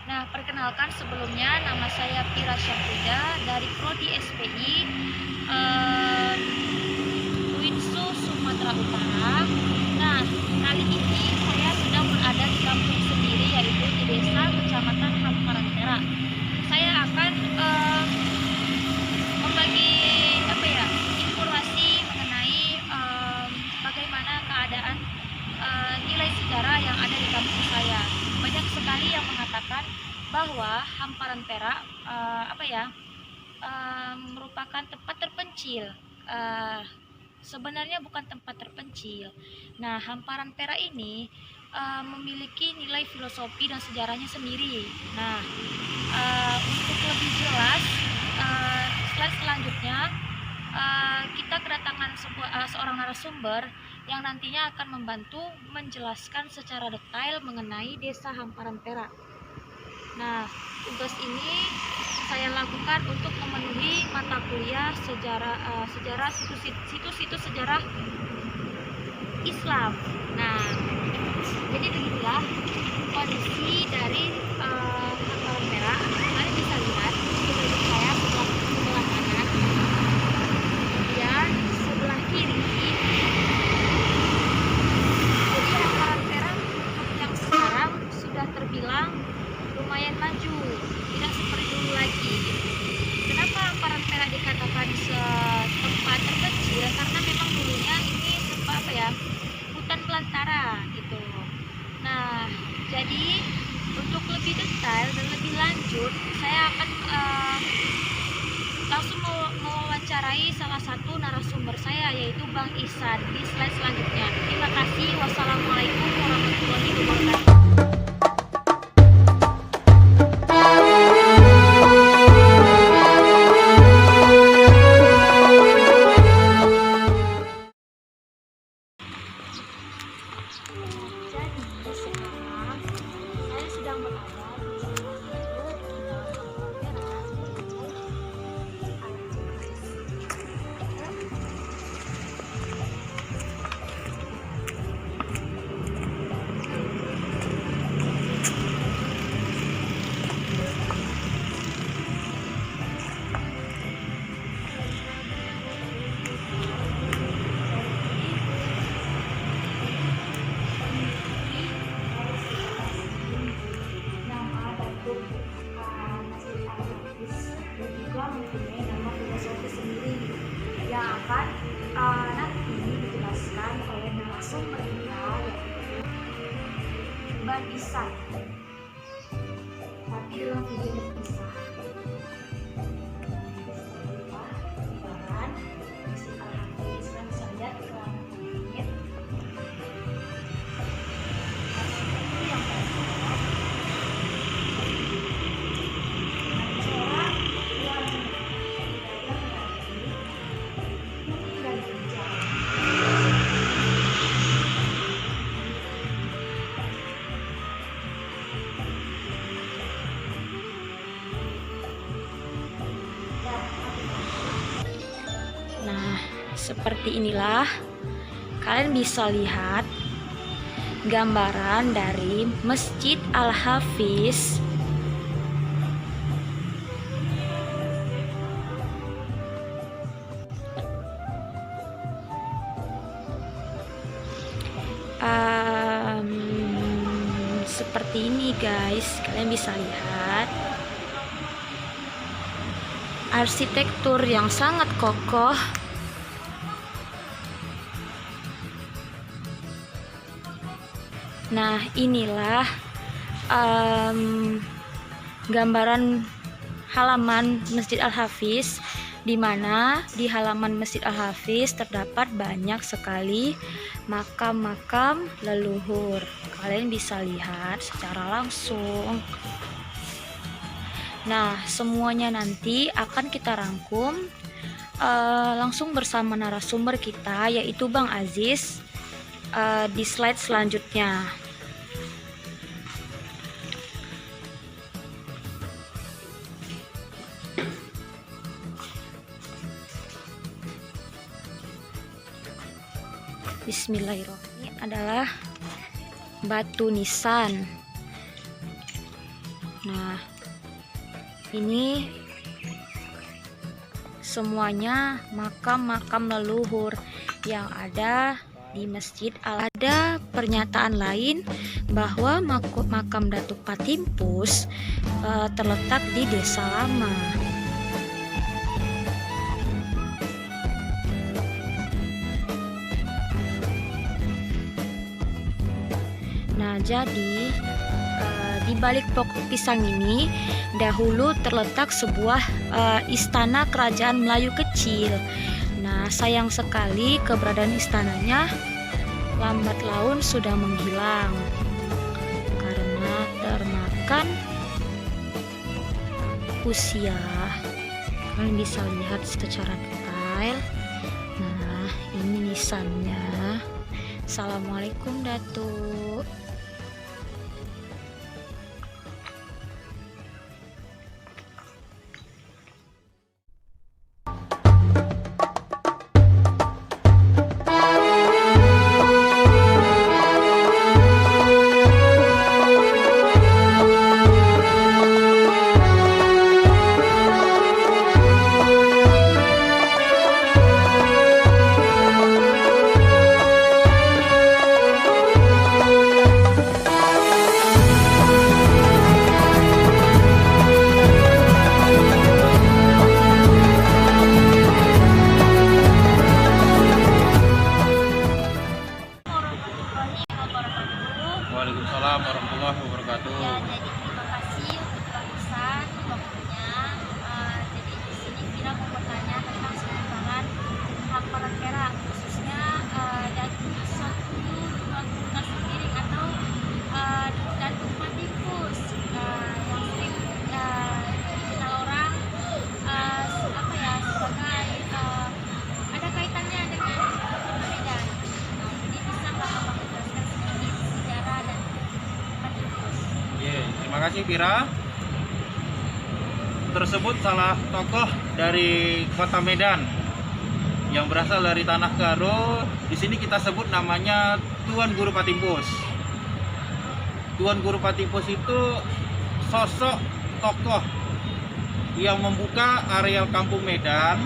Nah, perkenalkan sebelumnya nama saya Pira Syafrida dari Prodi SPI Winsu Sumatera Utara. Nah, kali ini saya sedang berada di kampung sendiri, yaitu di desa Kecamatan Hamparan Perak. Saya akan membagi informasi mengenai bagaimana keadaan nilai sejarah yang ada di kampung saya. Banyak sekali yang mengatakan bahwa Hamparan Perak merupakan tempat terpencil. Sebenarnya bukan tempat terpencil. Nah, Hamparan Perak ini memiliki nilai filosofi dan sejarahnya sendiri. Nah, untuk lebih jelas, slide selanjutnya kita kedatangan seorang narasumber yang nantinya akan membantu menjelaskan secara detail mengenai desa Hamparan Perak. Nah, tugas ini saya lakukan untuk memenuhi mata kuliah sejarah situs-situs sejarah Islam. Nah, jadi beginilah kondisi dari Hamparan Perak. Kalian bisa lihat di saya sebelah kanan, kemudian sebelah kiri. Jadi Hamparan Perak untuk yang sekarang sudah terbilang lumayan maju, tidak seperti dulu lagi. Kenapa Hamparan Perak dikatakan tempat terpencil? Karena memang dulunya ini tempat hutan belantara gitu. Nah, jadi untuk lebih detail dan lebih lanjut, saya akan langsung mewawancarai salah satu narasumber saya, yaitu Bang Ihsan, di slide selanjutnya. Terima kasih. Wassalamualaikum warahmatullahi wabarakatuh. Mempunyai nama filosofi sendiri yang akan nanti dijelaskan oleh narasumber kita, yaitu Bang Ihsan, tapi dalam video terpisah. Nah, seperti inilah kalian bisa lihat gambaran dari Masjid Al-Hafiz seperti ini guys. Kalian bisa lihat arsitektur yang sangat kokoh. Nah, inilah gambaran halaman Masjid Al-Hafiz, di mana di halaman Masjid Al-Hafiz terdapat banyak sekali makam-makam leluhur. Kalian bisa lihat secara langsung. Nah, semuanya nanti akan kita rangkum langsung bersama narasumber kita, yaitu Bang Aziz, di slide selanjutnya. Bismillahirrahmanirrahim. Ini adalah batu nisan. Nah, ini semuanya makam-makam leluhur yang ada di Masjid Al. Ada pernyataan lain bahwa makam Datuk Patimpus terletak di Desa Lama. Nah, jadi di balik pokok pisang ini dahulu terletak sebuah istana kerajaan Melayu kecil. Nah, sayang sekali keberadaan istananya lambat laun sudah menghilang karena termakan usia. Kalian bisa lihat secara detail. Nah, ini nisannya. Assalamualaikum Datuk. Waalaikumsalam warahmatullahi wabarakatuh. Ya, jadi terima kasih untuk Kang Ihsan waktunya. Jadi di sini Vira mau bertanya tentang sekarang hamparan perak, khususnya Datuk Satu Tuan Sendiri atau Datuk Patimpus yang sering dikenal orang apa ya sebagai ada kaitannya dengan Medan. Jadi bisa nggak Bapak menjelaskan sedikit sejarah dan Patimpus? Terima kasih Vira. Tersebut salah tokoh dari kota Medan yang berasal dari Tanah Karo. Di sini kita sebut namanya Tuan Guru Patimpus. Tuan Guru Patimpus itu sosok tokoh yang membuka areal Kampung Medan,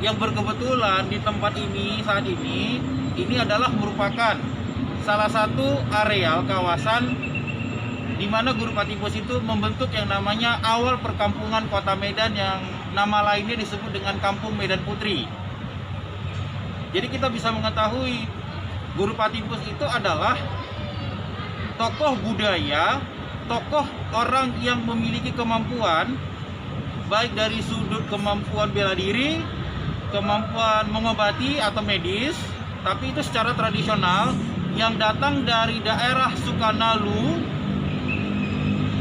yang berkebetulan di tempat ini saat ini adalah merupakan salah satu areal kawasan di mana Guru Patimpus itu membentuk yang namanya awal perkampungan kota Medan yang nama lainnya disebut dengan Kampung Medan Putri. Jadi kita bisa mengetahui Guru Patimpus itu adalah tokoh budaya, tokoh orang yang memiliki kemampuan baik dari sudut kemampuan bela diri, kemampuan mengobati atau medis, tapi itu secara tradisional yang datang dari daerah Sukanalu,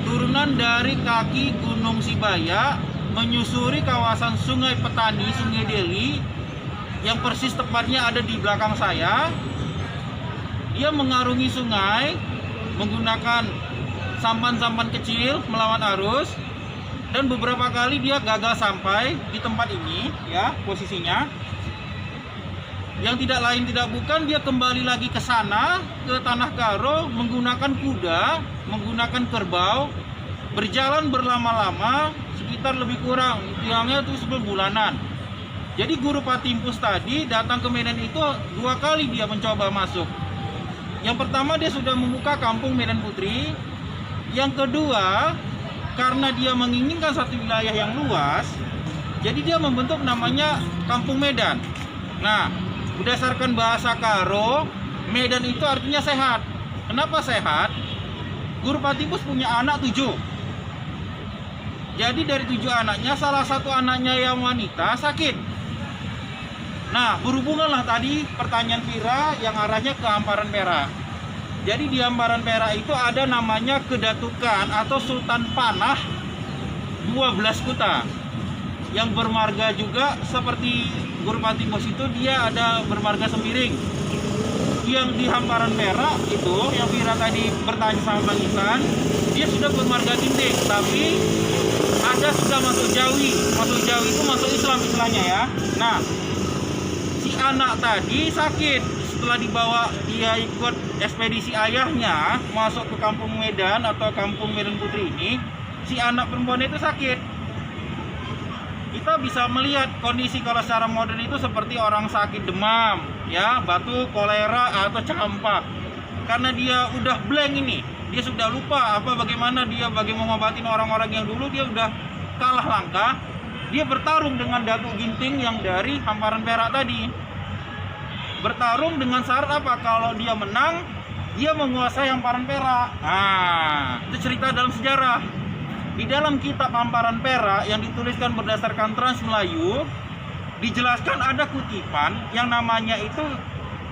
turunan dari kaki Gunung Sibaya, menyusuri kawasan Sungai Petani, Sungai Deli, yang persis tepatnya ada di belakang saya. Dia mengarungi sungai menggunakan sampan-sampan kecil melawan arus, dan beberapa kali dia gagal sampai di tempat ini, ya posisinya. Yang tidak lain tidak bukan dia kembali lagi ke sana, ke Tanah Karo, menggunakan kuda, menggunakan kerbau, berjalan berlama-lama sekitar lebih kurang tiangnya itu 10 bulanan. Jadi Guru Patimpus tadi datang ke Medan itu 2 kali dia mencoba masuk. Yang pertama dia sudah membuka Kampung Medan Putri. Yang kedua, karena dia menginginkan satu wilayah yang luas, jadi dia membentuk namanya Kampung Medan. Nah, berdasarkan bahasa Karo, Medan itu artinya sehat. Kenapa sehat? Guru Patimpus punya anak 7. Jadi dari 7 anaknya, salah satu anaknya yang wanita sakit. Nah, berhubunganlah tadi pertanyaan Vira yang arahnya ke hamparan perak. Jadi di hamparan perak itu ada namanya Kedatukan atau Sultan Panah 12 Kuta yang bermarga juga seperti Guru Patimpus itu, dia ada bermarga Sembiring. Yang di hamparan perak itu yang Vira tadi bertanya sama Bang Ihsan, dia sudah bermarga Ginting, tapi ada sudah masuk Jawi. Masuk Jawi itu masuk Islam istilahnya ya. Nah, si anak tadi sakit setelah dibawa dia ikut ekspedisi ayahnya masuk ke kampung Medan atau kampung Medan Putri ini, si anak perempuan itu sakit. Kita bisa melihat kondisi kalau secara modern itu seperti orang sakit demam, ya, batuk, kolera atau campak. Karena dia udah blank ini, dia sudah lupa bagaimana dia ngobatin orang-orang yang dulu, dia udah kalah langkah. Dia bertarung dengan Datuk Ginting yang dari Hamparan Perak tadi. Bertarung dengan syarat apa? Kalau dia menang, dia menguasai Hamparan Perak. Nah, itu cerita dalam sejarah. Di dalam kitab Hamparan Perak yang dituliskan berdasarkan Trans Melayu, dijelaskan ada kutipan yang namanya itu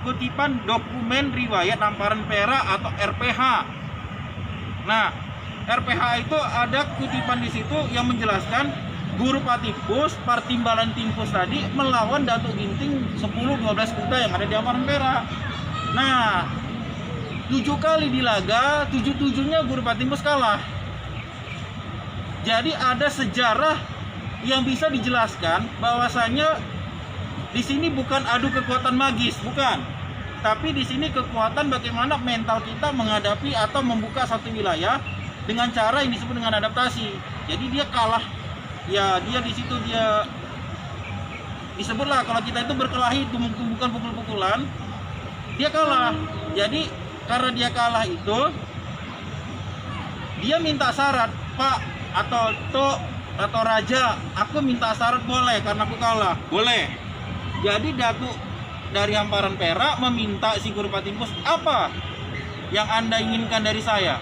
kutipan dokumen riwayat Hamparan Perak atau RPH. Nah, RPH itu ada kutipan di situ yang menjelaskan Guru Patipus, Partimbalan Timpus tadi melawan Datuk Ginting 10-12 kuda yang ada di Hamparan Perak. Nah, 7 kali di laga, 7-7-nya Guru Patipus kalah. Jadi ada sejarah yang bisa dijelaskan bahwasanya di sini bukan adu kekuatan magis, bukan. Tapi di sini kekuatan bagaimana mental kita menghadapi atau membuka satu wilayah dengan cara yang disebut dengan adaptasi. Jadi dia kalah. Ya, dia di situ dia disebutlah kalau kita itu berkelahi tumbuk-tumbukan pukul-pukulan, dia kalah. Jadi karena dia kalah itu, dia minta syarat, Pak atau Tok atau Raja, aku minta syarat boleh karena aku kalah. Boleh. Jadi Datuk dari Hamparan Perak meminta si Guru Patimpus, apa yang Anda inginkan dari saya?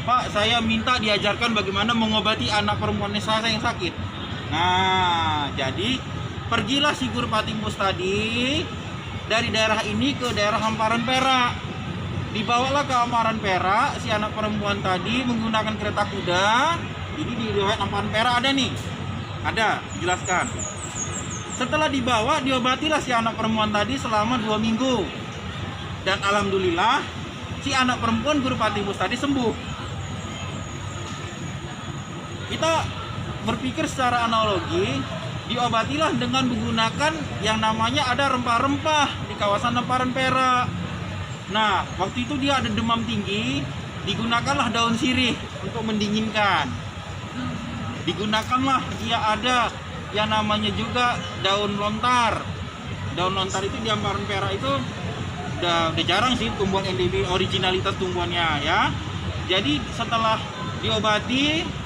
Pak, saya minta diajarkan bagaimana mengobati anak perempuan saya yang sakit. Nah, jadi pergilah si Guru Patimpus tadi dari daerah ini ke daerah Hamparan Perak. Dibawalah ke Hamparan Perak si anak perempuan tadi menggunakan kereta kuda. Jadi di riwayat Hamparan Perak ada nih, ada dijelaskan. Setelah dibawa, diobatilah si anak perempuan tadi selama 2 minggu. Dan alhamdulillah si anak perempuan Guru Patimpus tadi sembuh. Kita berpikir secara analogi, diobatilah dengan menggunakan yang namanya ada rempah-rempah di kawasan Hamparan Perak. Nah, waktu itu dia ada demam tinggi, digunakanlah daun sirih untuk mendinginkan. Digunakanlah dia ada yang namanya juga daun lontar. Daun lontar itu di Hamparan Perak itu udah jarang sih tumbuhan endemi, originalitas tumbuhannya ya. Jadi setelah diobati,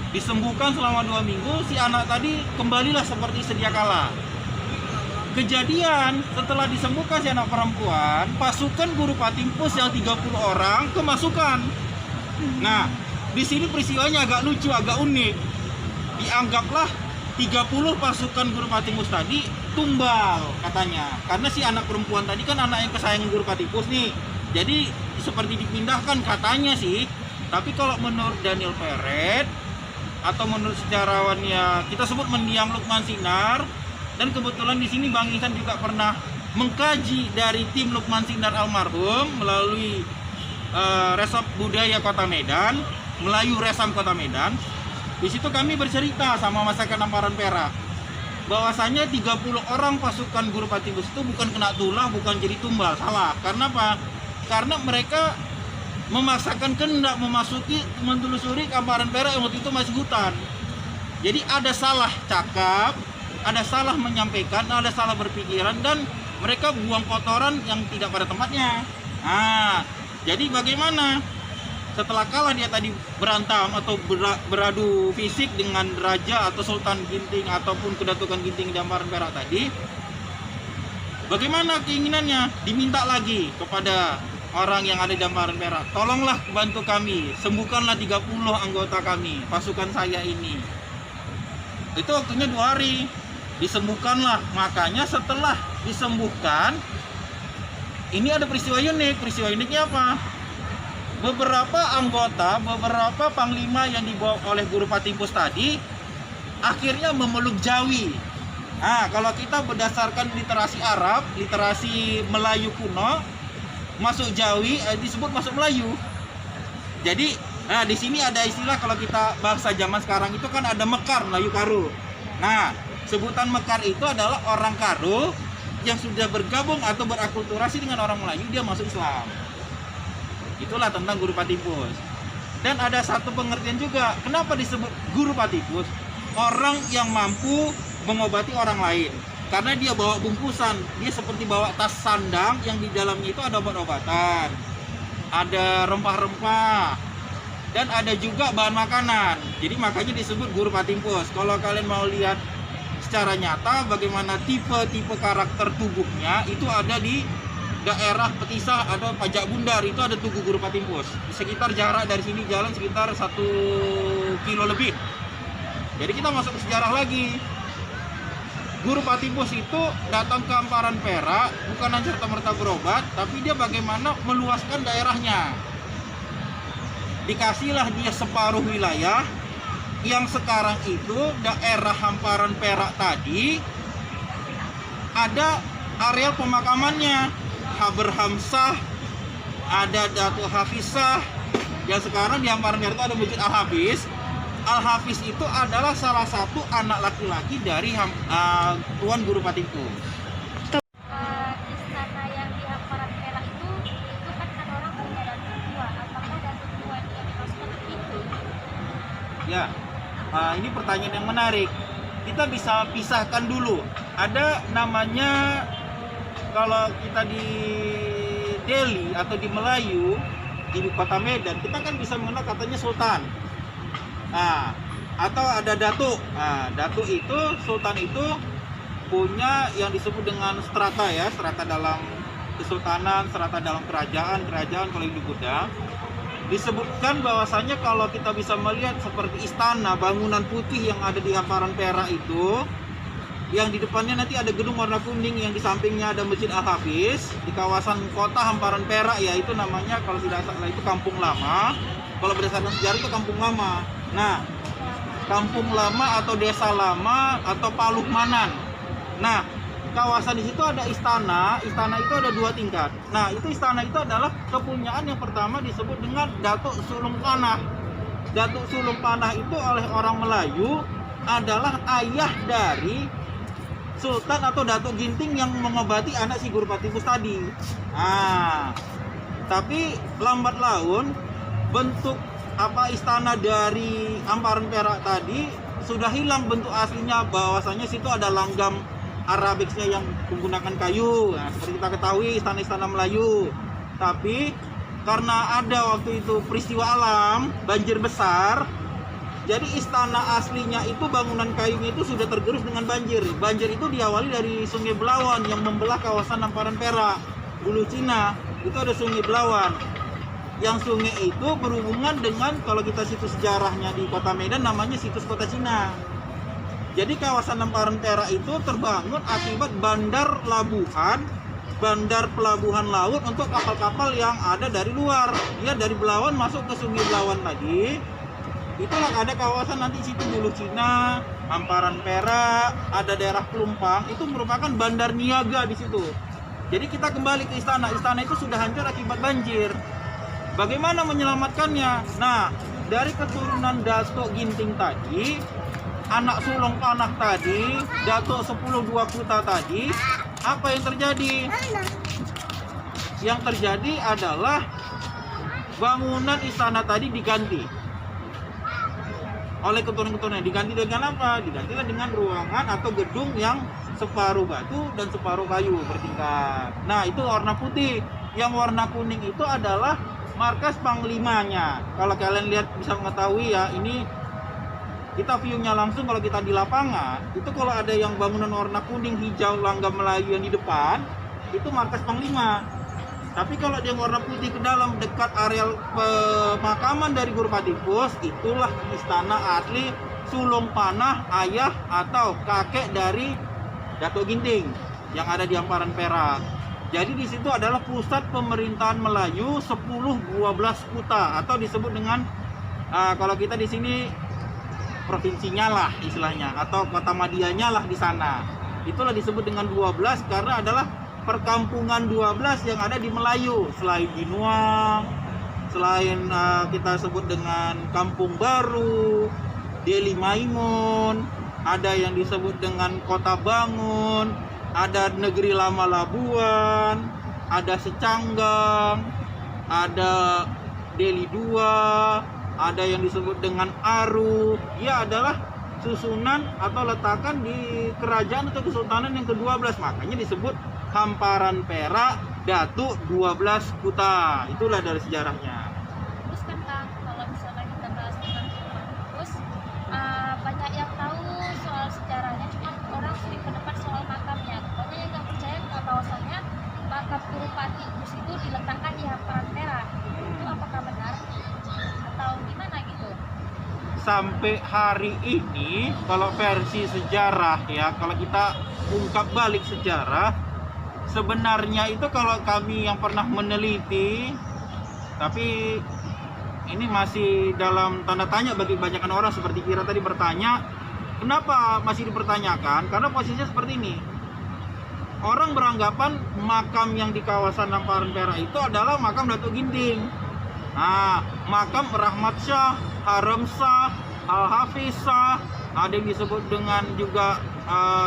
disembuhkan selama 2 minggu, si anak tadi kembalilah seperti sedia kala. Kejadian setelah disembuhkan si anak perempuan, pasukan Guru Patimpus yang 30 orang kemasukan. Nah, di sini peristiwanya agak lucu, agak unik. Dianggaplah 30 pasukan Guru Patimpus tadi tumbal katanya. Karena si anak perempuan tadi kan anak yang kesayangan Guru Patimpus nih. Jadi seperti dipindahkan katanya sih. Tapi kalau menurut Daniel Peret atau menurut sejarawannya kita sebut mendiang Lukman Sinar, dan kebetulan di sini Bang Ihsan juga pernah mengkaji dari tim Lukman Sinar almarhum melalui Resop Budaya Kota Medan, Melayu Resam Kota Medan. Di situ kami bercerita sama masyarakat Hamparan Perak bahwasanya 30 orang pasukan Guru Patimpus itu bukan kena tulah, bukan jadi tumbal, salah. Karena apa? Karena mereka memaksakan kehendak memasuki, menelusuri Hamparan Perak yang waktu itu masih hutan. Jadi ada salah cakap, ada salah menyampaikan, ada salah berpikiran, dan mereka buang kotoran yang tidak pada tempatnya. Nah, jadi bagaimana? Setelah kalah dia tadi berantam atau beradu fisik dengan Raja atau Sultan Ginting ataupun Kedatukan Ginting di Hamparan Perak tadi, bagaimana keinginannya? Diminta lagi kepada orang yang ada di Hamparan Perak, tolonglah bantu kami, sembuhkanlah 30 anggota kami, pasukan saya ini. Itu waktunya 2 hari. Disembuhkanlah. Makanya setelah disembuhkan, ini ada peristiwa unik. Peristiwa uniknya apa? Beberapa anggota, beberapa panglima yang dibawa oleh Guru Patimpus tadi akhirnya memeluk Jawi. Nah, kalau kita berdasarkan literasi Arab, literasi Melayu kuno, masuk Jawi disebut masuk Melayu. Jadi, nah di sini ada istilah, kalau kita bahasa zaman sekarang itu kan ada mekar, Melayu Karo. Nah, sebutan mekar itu adalah orang Karo yang sudah bergabung atau berakulturasi dengan orang Melayu, dia masuk Islam. Itulah tentang guru patipus. Dan ada satu pengertian juga, kenapa disebut guru patipus? Orang yang mampu mengobati orang lain. Karena dia bawa bungkusan, dia seperti bawa tas sandang yang di dalamnya itu ada obat-obatan, ada rempah-rempah, dan ada juga bahan makanan. Jadi makanya disebut guru patipus. Kalau kalian mau lihat secara nyata bagaimana tipe-tipe karakter tubuhnya, itu ada di daerah Petisah atau Pajak Bundar, itu ada tugu guru patipus. Sekitar jarak dari sini jalan sekitar 1 kilo lebih. Jadi kita masuk ke sejarah lagi. Guru patipus itu datang ke hamparan Perak bukan hanya serta-merta berobat, tapi dia bagaimana meluaskan daerahnya. Dikasihlah dia separuh wilayah yang sekarang itu daerah hamparan Perak tadi ada areal pemakamannya. Haber Hamsah, ada Datuk Hafizah, yang sekarang di hamparan Perak itu ada Masjid Al-Hafiz. Al-Hafiz itu adalah salah satu anak laki-laki dari Tuan Guru Patipus. Istana yang di hamparan Perak itu kan orang punya Datuk Tua. Apakah Datuk Tua yang dimasukkan ke itu? Ya, ini pertanyaan yang menarik. Kita bisa pisahkan dulu. Ada namanya, kalau kita di Delhi atau di Melayu, di kota Medan, kita kan bisa mengenal katanya Sultan. Nah, atau ada datuk. Nah, datuk itu, sultan itu punya yang disebut dengan strata ya, strata dalam kesultanan, strata dalam kerajaan kalau di Buddha. Disebutkan bahwasanya kalau kita bisa melihat seperti istana, bangunan putih yang ada di hamparan Perak itu, yang di depannya nanti ada gedung warna kuning, yang di sampingnya ada Masjid Al-Hafiz, di kawasan kota hamparan Perak ya, itu namanya kalau tidak salah itu Kampung Lama. Kalau berdasarkan sejarah itu Kampung Lama. Nah, Kampung Lama atau Desa Lama atau Paluh Manan. Nah, kawasan di situ ada istana. Istana itu ada 2 tingkat. Nah, itu istana itu adalah kepunyaan yang pertama disebut dengan Datuk Sulung Panah. Datuk Sulung Panah itu oleh orang Melayu adalah ayah dari Sultan atau Datuk Ginting yang mengobati anak si Guru Patipus tadi. Nah, tapi lambat laun bentuk istana dari hamparan Perak tadi sudah hilang bentuk aslinya, bahwasanya situ ada langgam Arabiknya yang menggunakan kayu. Nah, seperti kita ketahui istana-istana Melayu. Tapi karena ada waktu itu peristiwa alam, banjir besar, jadi istana aslinya itu bangunan kayunya itu sudah tergerus dengan banjir. Banjir itu diawali dari Sungai Belawan yang membelah kawasan hamparan Perak. Hulu Cina itu ada Sungai Belawan. Yang sungai itu berhubungan dengan, kalau kita situs sejarahnya di kota Medan namanya situs kota Cina. Jadi kawasan hamparan Perak itu terbangun akibat bandar pelabuhan laut untuk kapal-kapal yang ada dari luar. Dia dari Belawan masuk ke Sungai Belawan lagi. Itulah ada kawasan nanti situ Hulu Cina, hamparan Perak, ada daerah Pelumpang, itu merupakan bandar niaga di situ. Jadi kita kembali ke istana. Istana itu sudah hancur akibat banjir. Bagaimana menyelamatkannya? Nah, dari keturunan Datuk Ginting tadi, anak Sulung Panah tadi, Datuk 10 Kuta tadi, apa yang terjadi? Yang terjadi adalah bangunan istana tadi diganti oleh keturunan-keturunan. Diganti dengan apa? Diganti dengan ruangan atau gedung yang separuh batu dan separuh kayu bertingkat. Nah, itu warna putih. Yang warna kuning itu adalah markas panglimanya. Kalau kalian lihat bisa mengetahui ya, ini kita view-nya langsung. Kalau kita di lapangan, itu kalau ada yang bangunan warna kuning, hijau, langgam Melayu yang di depan, itu markas panglima. Tapi kalau dia warna putih ke dalam dekat areal pemakaman dari Guru Patipus, itulah istana asli Sulung Panah, ayah atau kakek dari Datuk Ginting yang ada di hamparan Perak. Jadi di situ adalah pusat pemerintahan Melayu 10-12 kuta, atau disebut dengan kalau kita di sini provinsinya lah istilahnya, atau kota Madianya lah di sana. Itulah disebut dengan 12 karena adalah perkampungan 12 yang ada di Melayu. Selain Binuang, selain kita sebut dengan Kampung Baru, Deli Maimun, ada yang disebut dengan Kota Bangun, ada Negeri Lama Labuan, ada Secanggang, ada Deli 2, ada yang disebut dengan Aru. Ia adalah susunan atau letakan di kerajaan atau kesultanan yang ke-12. Makanya disebut Hamparan Perak Datuk 12 Kuta. Itulah dari sejarahnya. Terus kan Kang, kalau misalkan kita bahas tentang Tikus, banyak yang tahu soal sejarahnya, cuma orang sering berdebat soal makamnya. Pokoknya yang nggak percaya bahwasannya makam Kurupati Tikus itu diletakkan di Hamparan Perak. Itu apakah benar atau gimana gitu? Sampai hari ini kalau versi sejarah ya, kalau kita ungkap balik sejarah, sebenarnya itu kalau kami yang pernah meneliti, tapi ini masih dalam tanda tanya bagi kebanyakan orang, seperti Kira tadi bertanya, kenapa masih dipertanyakan? Karena posisinya seperti ini. Orang beranggapan makam yang di kawasan Hamparan Perak itu adalah makam Datuk Ginting. Nah, makam Rahmat Shah, Haram Shah, Al-Hafiz Shah, ada yang disebut dengan juga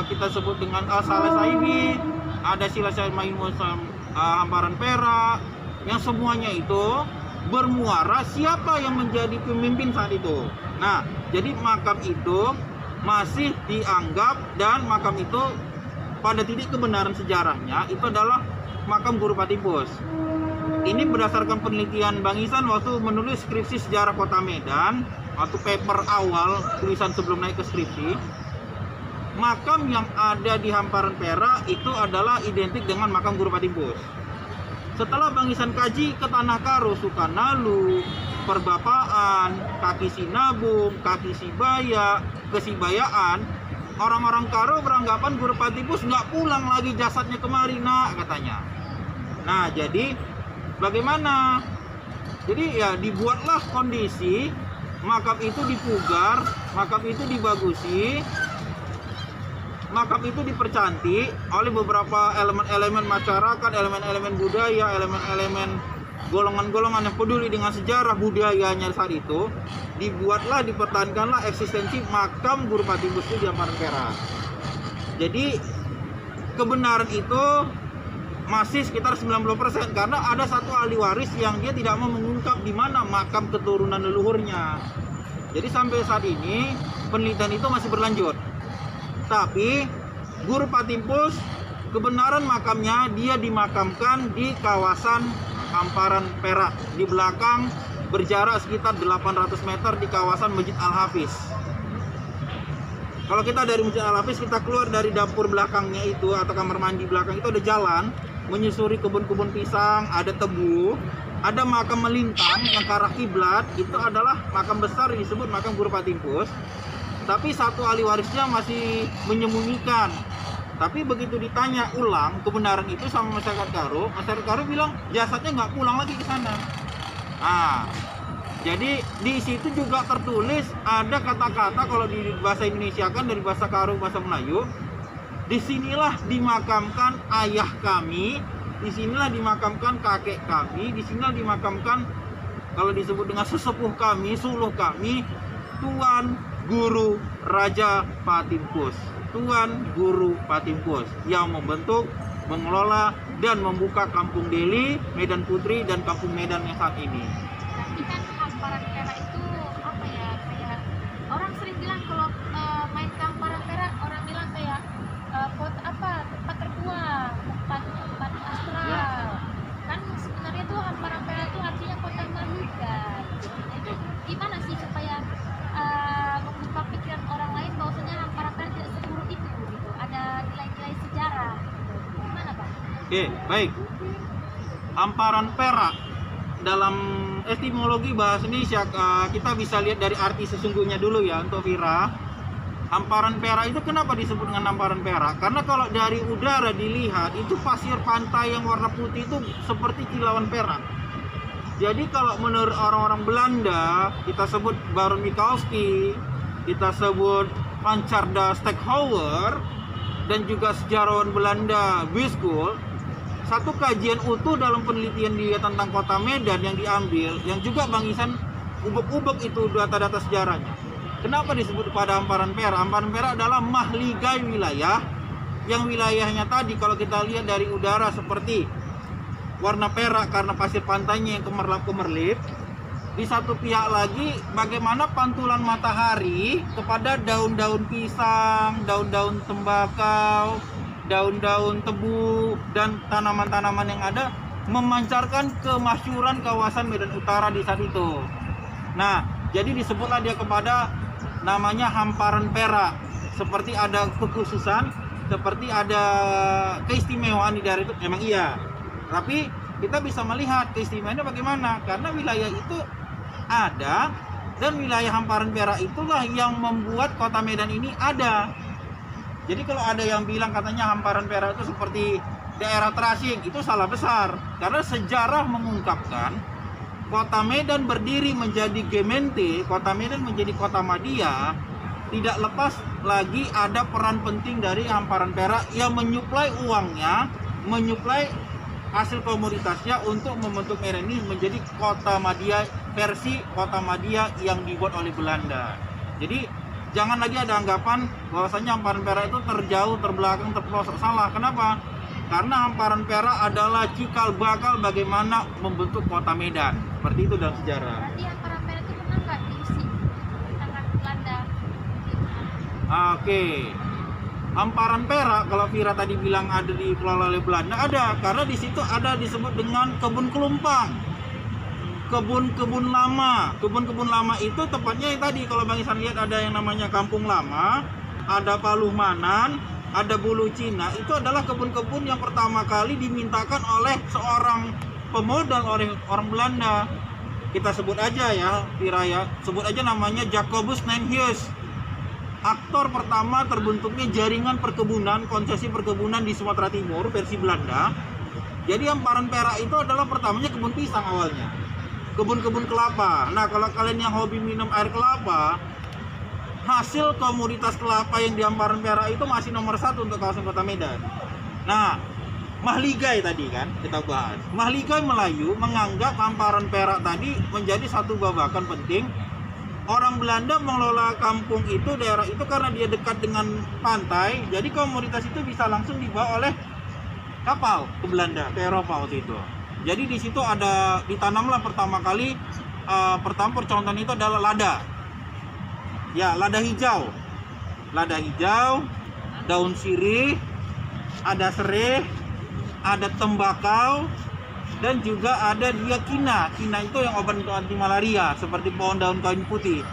kita sebut dengan Al-Saleh Saibi, ada Sila Syed Maimun Hamparan Perak, yang semuanya itu bermuara siapa yang menjadi pemimpin saat itu. Nah, jadi makam itu masih dianggap, dan makam itu pada titik kebenaran sejarahnya itu adalah makam Guru Patimpus. Ini berdasarkan penelitian Bang Ihsan waktu menulis skripsi sejarah Kota Medan, waktu paper awal tulisan sebelum naik ke skripsi. Makam yang ada di Hamparan Perak itu adalah identik dengan makam Guru Patimpus. Setelah Bang Ihsan kaji ke Tanah Karo, Sukanalu, Perbapaan, Kaki Sinabung, Kaki Sibaya, Kesibayaan, orang-orang Karo beranggapan Guru Patimpus nggak pulang lagi jasadnya kemari, nak, katanya. Nah, jadi bagaimana? Jadi ya dibuatlah kondisi makam itu dipugar, makam itu dibagusi, makam itu dipercantik oleh beberapa elemen-elemen masyarakat, elemen-elemen budaya, elemen-elemen golongan-golongan yang peduli dengan sejarah budayanya saat itu. Dibuatlah, dipertahankanlah eksistensi makam Guru Patimpus di Hamparan Perak. Jadi kebenaran itu masih sekitar 90%, karena ada satu ahli waris yang dia tidak mau mengungkap di mana makam keturunan leluhurnya. Jadi sampai saat ini penelitian itu masih berlanjut. Tapi Guru Patimpus, kebenaran makamnya dia dimakamkan di kawasan Hamparan Perak, di belakang, berjarak sekitar 800 meter di kawasan Masjid Al-Hafiz. Kalau kita dari Masjid Al-Hafiz, kita keluar dari dapur belakangnya itu atau kamar mandi belakang itu ada jalan menyusuri kebun-kebun pisang, ada tebu, ada makam melintang yang ke arah kiblat, itu adalah makam besar disebut makam Guru Patimpus. Tapi satu ahli warisnya masih menyembunyikan. Tapi begitu ditanya ulang kebenaran itu sama masyarakat Karo bilang jasadnya nggak pulang lagi ke sana. Nah, jadi di situ juga tertulis ada kata-kata, kalau di bahasa Indonesia kan dari bahasa Karo bahasa Melayu, disinilah dimakamkan ayah kami, disinilah dimakamkan kakek kami, disinilah dimakamkan, kalau disebut dengan sesepuh kami, suluh kami, Tuan Guru Raja Patimpus, Tuan Guru Patimpus yang membentuk, mengelola, dan membuka Kampung Deli, Medan Putri, dan Kampung Medan yang saat ini. Tapi kan Hamparan Perak itu apa ya, kayak orang sering bilang kalau main ke Hamparan Perak, orang bilang kayak tempat tertua, tempat astral. Ya. Kan sebenarnya tuh Hamparan Perak itu artinya kota Maluka. Itu gimana sih supaya membuka pikiran orang lain bahwasanya Hamparan Perak tidak seburuk itu gitu. Ada nilai-nilai sejarah. Gimana, Pak? Oke, baik. Hamparan Perak dalam etimologi bahasa Indonesia kita bisa lihat dari arti sesungguhnya dulu ya untuk Vira. Hamparan Perak itu kenapa disebut dengan Hamparan Perak? Karena kalau dari udara dilihat itu pasir pantai yang warna putih itu seperti kilauan perak. Jadi kalau menurut orang-orang Belanda, kita sebut Baron Mikulski, kita sebut Pancarda Steckhouwer, dan juga sejarawan Belanda Wieskul, satu kajian utuh dalam penelitian dia tentang kota Medan yang diambil, yang juga Bang Ihsan ubek-ubek itu data-data sejarahnya. Kenapa disebut pada Hamparan Perak? Hamparan Perak adalah mahligai wilayah yang wilayahnya tadi kalau kita lihat dari udara seperti warna perak karena pasir pantainya yang kemerlap-kemerlip. Di satu pihak lagi bagaimana pantulan matahari kepada daun-daun pisang, daun-daun tembakau, daun-daun tebu, dan tanaman-tanaman yang ada memancarkan kemasyhuran kawasan Medan Utara di saat itu. Nah, jadi disebutlah dia kepada namanya hamparan perak. Seperti ada kekhususan, seperti ada keistimewaan di daerah itu, memang iya. Tapi kita bisa melihat keistimewaannya bagaimana, karena wilayah itu ada, dan wilayah hamparan perak itulah yang membuat kota Medan ini ada. Jadi kalau ada yang bilang katanya hamparan perak itu seperti daerah terasing, itu salah besar. Karena sejarah mengungkapkan kota Medan berdiri menjadi gemente, kota Medan menjadi kota Madia, tidak lepas lagi ada peran penting dari hamparan perak yang menyuplai uangnya, menyuplai hasil komoditasnya untuk membentuk Medan ini menjadi kota Madia versi kota Madia yang dibuat oleh Belanda. Jadi jangan lagi ada anggapan bahwasanya hamparan perak itu terjauh, terbelakang, terpelosok. Salah. Kenapa? Karena hamparan perak adalah cikal bakal bagaimana membentuk kota Medan. Seperti itu dalam sejarah. Berarti hamparan perak itu pernah nggak diisi tangan Belanda? Oke. Hamparan perak kalau Vira tadi bilang ada dikelola oleh Belanda, ada karena di situ ada disebut dengan kebun kelumpang, kebun-kebun lama. Kebun-kebun lama itu tepatnya yang tadi kalau Bang Isan lihat ada yang namanya Kampung Lama, ada Paluh Manan, ada Bulu Cina. Itu adalah kebun-kebun yang pertama kali dimintakan oleh seorang pemodal orang Belanda. Kita sebut aja ya, Vira ya, sebut aja namanya Jacobus Nijhuis. Aktor pertama terbentuknya jaringan perkebunan, konsesi perkebunan di Sumatera Timur versi Belanda. Jadi hamparan perak itu adalah pertamanya kebun pisang awalnya, kebun-kebun kelapa. Nah, kalau kalian yang hobi minum air kelapa, hasil komoditas kelapa yang di hamparan perak itu masih nomor 1 untuk kawasan kota Medan. Nah, Mahligai tadi kan kita bahas. Mahligai Melayu menganggap hamparan perak tadi menjadi satu babakan penting. Orang Belanda mengelola kampung itu, daerah itu karena dia dekat dengan pantai, jadi komoditas itu bisa langsung dibawa oleh kapal ke Belanda, ke Eropa waktu itu. Jadi di situ ada ditanamlah pertama kali, pertama percontohan itu adalah lada. Ya, lada hijau, daun sirih, ada sereh, ada tembakau, dan juga ada dia kina itu yang obat untuk anti malaria seperti pohon daun kayu putih.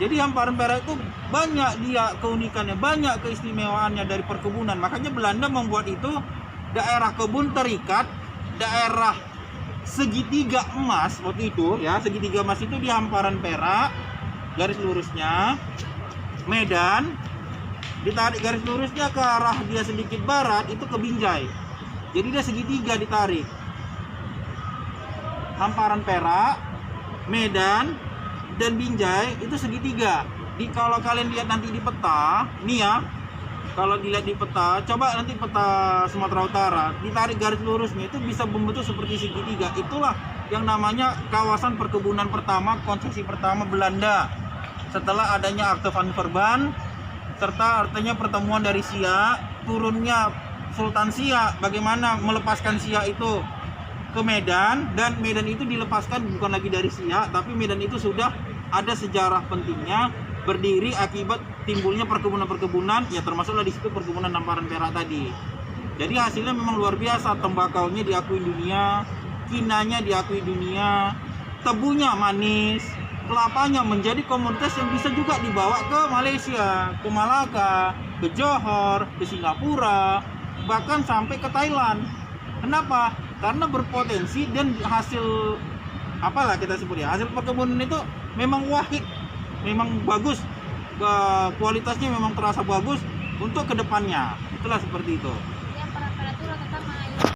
Jadi hamparan perak itu banyak dia keunikannya, banyak keistimewaannya dari perkebunan. Makanya Belanda membuat itu daerah kebun terikat, daerah segitiga emas waktu itu ya, segitiga emas itu di hamparan perak, garis lurusnya Medan, ditarik garis lurusnya ke arah dia sedikit barat itu ke Binjai. Jadi dia segitiga ditarik. Hamparan perak, Medan, dan Binjai itu segitiga. Kalau kalian lihat nanti di peta, nih ya, kalau dilihat di peta, coba nanti peta Sumatera Utara, ditarik garis lurusnya itu bisa membentuk seperti segitiga. Itulah yang namanya kawasan perkebunan pertama, konsesi pertama Belanda. Setelah adanya Akte van Verband, serta artinya pertemuan dari Siak, turunnya Sultan Siak, bagaimana melepaskan Siak itu ke Medan, dan Medan itu dilepaskan bukan lagi dari Siak, tapi Medan itu sudah ada sejarah pentingnya berdiri akibat timbulnya perkebunan-perkebunan, ya termasuklah di situ perkebunan hamparan perak tadi. Jadi hasilnya memang luar biasa, tembakaunya diakui dunia, kinanya diakui dunia, tebunya manis, kelapanya menjadi komoditas yang bisa juga dibawa ke Malaysia, ke Malaka, ke Johor, ke Singapura, bahkan sampai ke Thailand. Kenapa? Karena berpotensi dan hasil apalah kita sebut ya, hasil perkebunan itu memang wahid, memang bagus, kualitasnya memang terasa bagus untuk kedepannya. Itulah seperti itu.